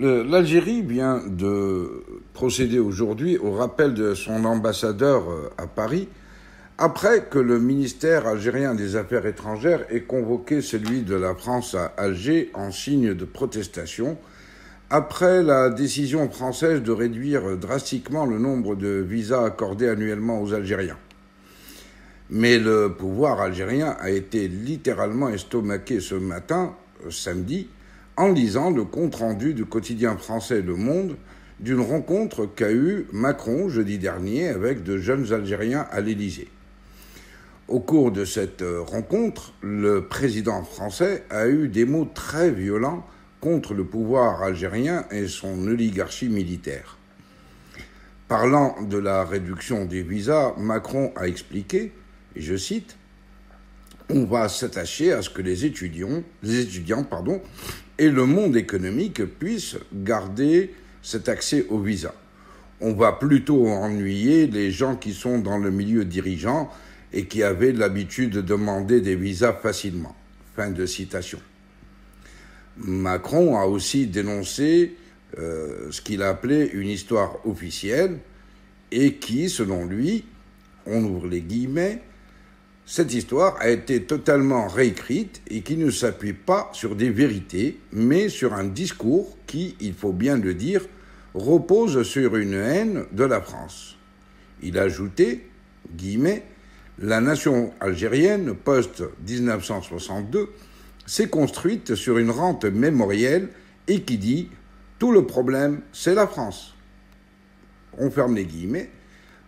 L'Algérie vient de procéder aujourd'hui au rappel de son ambassadeur à Paris, après que le ministère algérien des Affaires étrangères ait convoqué celui de la France à Alger en signe de protestation, après la décision française de réduire drastiquement le nombre de visas accordés annuellement aux Algériens. Mais le pouvoir algérien a été littéralement estomaqué ce matin, samedi, en lisant le compte-rendu du quotidien français Le Monde d'une rencontre qu'a eue Macron jeudi dernier avec de jeunes Algériens à l'Élysée. Au cours de cette rencontre, le président français a eu des mots très violents contre le pouvoir algérien et son oligarchie militaire. Parlant de la réduction des visas, Macron a expliqué, et je cite, « On va s'attacher à ce que les étudiants et le monde économique puissent garder cet accès aux visas. On va plutôt ennuyer les gens qui sont dans le milieu dirigeant et qui avaient l'habitude de demander des visas facilement. » Fin de citation. Macron a aussi dénoncé ce qu'il a appelé une histoire officielle et qui, selon lui, on ouvre les guillemets, cette histoire a été totalement réécrite et qui ne s'appuie pas sur des vérités, mais sur un discours qui, il faut bien le dire, repose sur une haine de la France. Il a ajouté, guillemets, « La nation algérienne, post-1962, s'est construite sur une rente mémorielle et qui dit « Tout le problème, c'est la France ». On ferme les guillemets.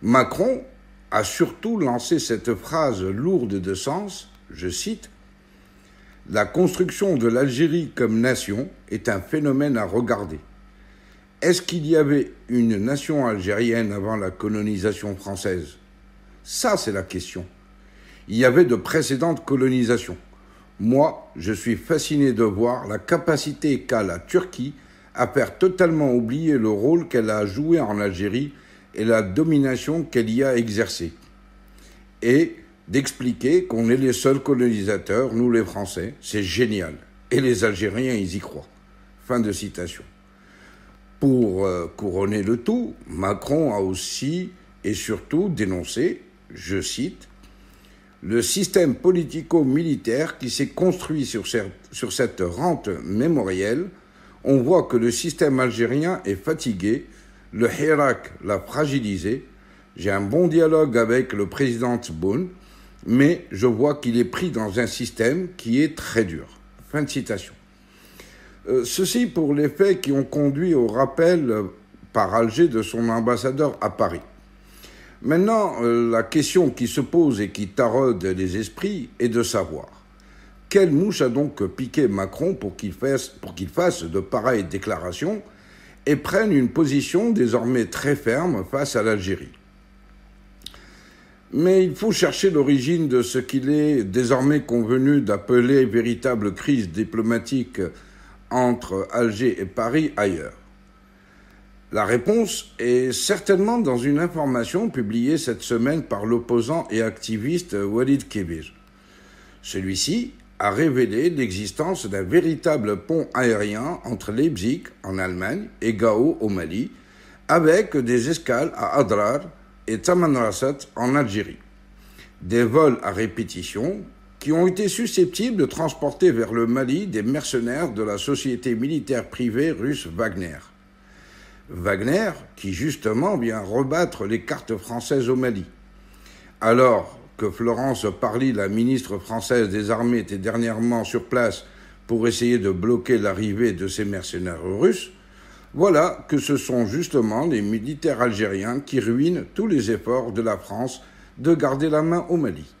Macron a surtout lancé cette phrase lourde de sens, je cite, « La construction de l'Algérie comme nation est un phénomène à regarder. Est-ce qu'il y avait une nation algérienne avant la colonisation française ? Ça, c'est la question. Il y avait de précédentes colonisations. Moi, je suis fasciné de voir la capacité qu'a la Turquie à faire totalement oublier le rôle qu'elle a joué en Algérie et la domination qu'elle y a exercée. Et d'expliquer qu'on est les seuls colonisateurs, nous les Français, c'est génial. Et les Algériens, ils y croient. » Fin de citation. Pour couronner le tout, Macron a aussi et surtout dénoncé, je cite, « le système politico-militaire qui s'est construit sur cette rente mémorielle. On voit que le système algérien est fatigué. Le Hirak l'a fragilisé. J'ai un bon dialogue avec le président Tebboune, mais je vois qu'il est pris dans un système qui est très dur. » Fin de citation. Ceci pour les faits qui ont conduit au rappel par Alger de son ambassadeur à Paris. Maintenant, la question qui se pose et qui taraude les esprits est de savoir quelle mouche a donc piqué Macron pour qu'il fasse de pareilles déclarations et prenne une position désormais très ferme face à l'Algérie. Mais il faut chercher l'origine de ce qu'il est désormais convenu d'appeler véritable crise diplomatique entre Alger et Paris ailleurs. La réponse est certainement dans une information publiée cette semaine par l'opposant et activiste Walid Kebir. Celui-ci a révélé l'existence d'un véritable pont aérien entre Leipzig, en Allemagne, et Gao, au Mali, avec des escales à Adrar et Tamanrasset, en Algérie. Des vols à répétition qui ont été susceptibles de transporter vers le Mali des mercenaires de la société militaire privée russe Wagner. Wagner, qui justement vient rebattre les cartes françaises au Mali. Alors que Florence Parly, la ministre française des Armées, était dernièrement sur place pour essayer de bloquer l'arrivée de ces mercenaires russes, voilà que ce sont justement les militaires algériens qui ruinent tous les efforts de la France de garder la main au Mali.